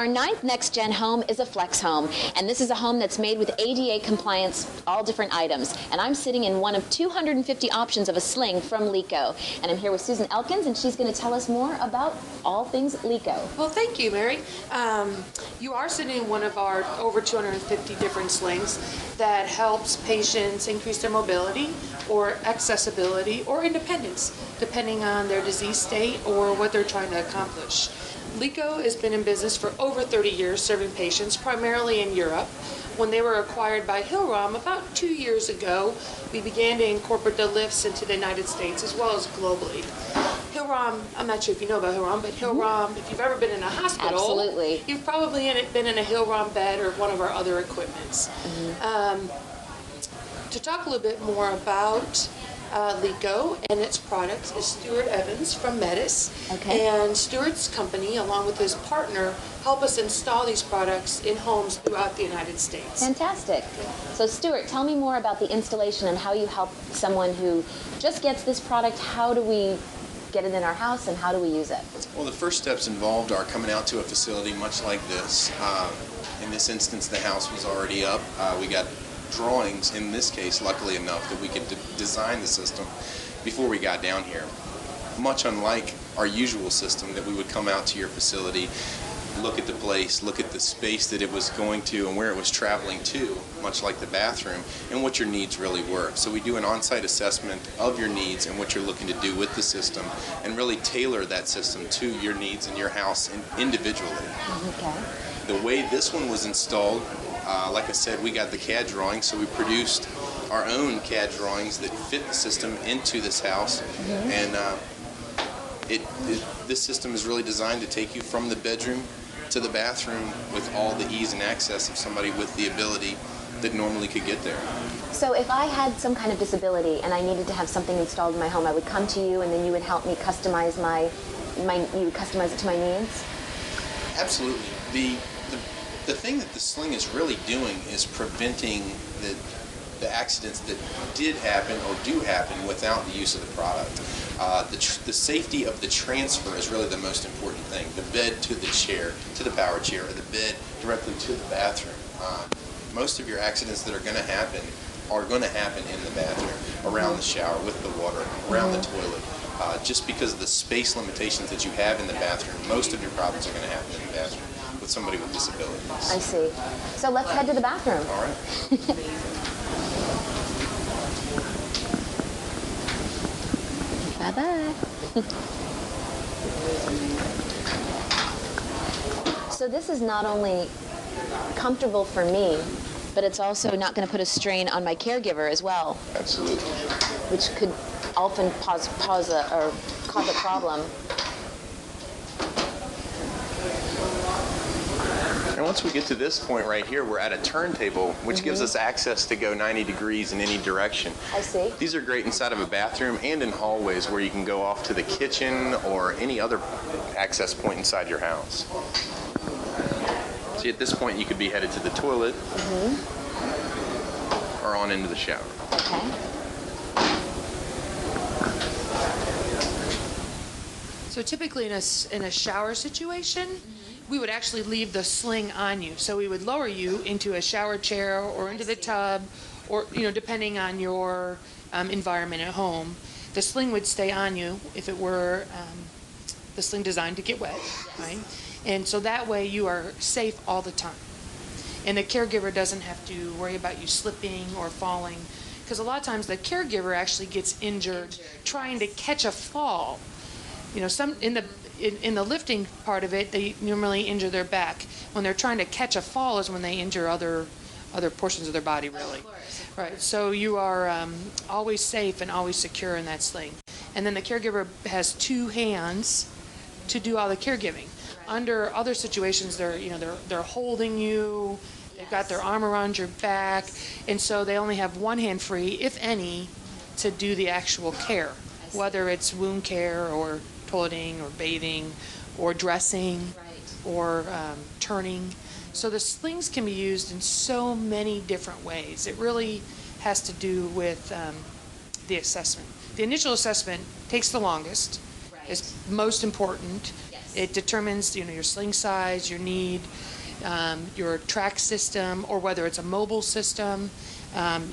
Our ninth next-gen home is a flex home, and this is a home that's made with ADA compliance, all different items. And I'm sitting in one of 250 options of a sling from Liko. And I'm here with Susan Elkins, and she's going to tell us more about all things Liko. Well, thank you, Mary. You are sitting in one of our over 250 different slings that helps patients increase their mobility or accessibility or independence, depending on their disease state or what they're trying to accomplish. Liko has been in business for over 30 years serving patients, primarily in Europe. When they were acquired by Hillrom about 2 years ago, we began to incorporate the lifts into the United States as well as globally. Hillrom, I'm not sure if you know about Hillrom, but Hillrom, if you've ever been in a hospital, Absolutely. You've probably been in a Hillrom bed or one of our other equipments. To talk a little bit more about Liko and its products is Stuart Evans from Metis. Okay. And Stuart's company, along with his partner, help us install these products in homes throughout the United States. Fantastic. So Stuart, tell me more about the installation and how you help someone who just gets this product. How do we get it in our house and how do we use it? Well, the first steps involved are coming out to a facility much like this. In this instance, the house was already up. We got drawings, in this case, luckily enough, that we could design the system before we got down here. Much unlike our usual system that we would come out to your facility, look at the place, look at the space that it was going to and where it was traveling to, much like the bathroom, and what your needs really were. So we do an on-site assessment of your needs and what you're looking to do with the system and really tailor that system to your needs in your house individually. Okay. The way this one was installed, like I said, we got the CAD drawings, so we produced our own CAD drawings that fit the system into this house. And this system is really designed to take you from the bedroom to the bathroom with all the ease and access of somebody with the ability that normally could get there. So if I had some kind of disability and I needed to have something installed in my home, I would come to you and then you would help me customize you would customize it to my needs? Absolutely. The thing that the sling is really doing is preventing the accidents that did happen or do happen without the use of the product. The safety of the transfer is really the most important thing. The bed to the chair, to the power chair, or the bed directly to the bathroom. Most of your accidents that are going to happen in the bathroom, around the shower, with the water, around the toilet. Just because of the space limitations that you have in the bathroom, most of your problems are going to happen in the bathroom with somebody with disabilities. I see. So let's head to the bathroom. All right. Bye-bye. So this is not only comfortable for me, but it's also not going to put a strain on my caregiver as well. Absolutely. Which could often cause a problem. And once we get to this point right here, we're at a turntable, which gives us access to go 90 degrees in any direction. I see. These are great inside of a bathroom and in hallways where you can go off to the kitchen or any other access point inside your house. See, at this point, you could be headed to the toilet or on into the shower. Okay. So typically in a shower situation, we would actually leave the sling on you. So we would lower you into a shower chair or into the tub, or depending on your environment at home. The sling would stay on you if it were the sling designed to get wet, right? And so that way you are safe all the time. And the caregiver doesn't have to worry about you slipping or falling, because a lot of times the caregiver actually gets injured trying to catch a fall. Some in the lifting part of it, they normally injure their back. When they're trying to catch a fall is when they injure other portions of their body, really. Right. So you are always safe and always secure in that sling. And then the caregiver has two hands to do all the caregiving. Under other situations, they're holding you. They've got their arm around your back, and so they only have one hand free, if any, to do the actual care, whether it's wound care or toileting or bathing or dressing or turning. So the slings can be used in so many different ways. It really has to do with the assessment. The initial assessment takes the longest, is most important, It determines, your sling size, your need, your track system, or whether it's a mobile system,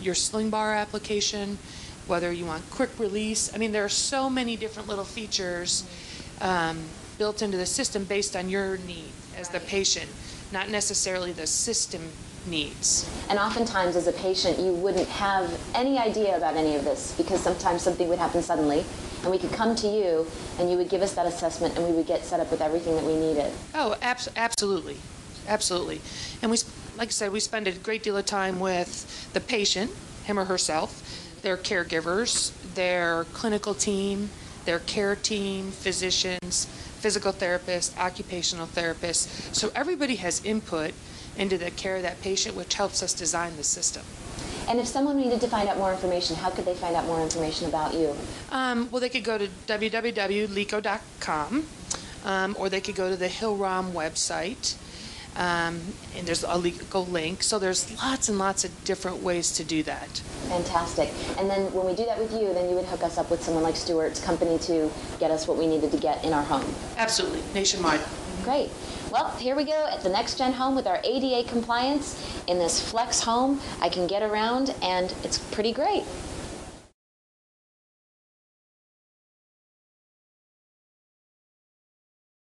your sling bar application, whether you want quick release. I mean, there are so many different little features built into the system based on your need as the patient, not necessarily the system needs. And oftentimes as a patient, you wouldn't have any idea about any of this because sometimes something would happen suddenly and we could come to you and you would give us that assessment and we would get set up with everything that we needed. Oh, absolutely. Absolutely. And like I said, we spend a great deal of time with the patient, him or herself, their caregivers, their clinical team, their care team, physicians, physical therapists, occupational therapists. So everybody has input into the care of that patient, which helps us design the system. And if someone needed to find out more information, how could they find out more information about you? Well, they could go to www.liko.com, or they could go to the Hillrom website, and there's a Liko link. So there's lots and lots of different ways to do that. Fantastic. And then when we do that with you, then you would hook us up with someone like Stuart's company to get us what we needed to get in our home. Absolutely, nationwide. Great. Well, here we go at the Next Gen Home with our ADA compliance in this flex home. I can get around and it's pretty great.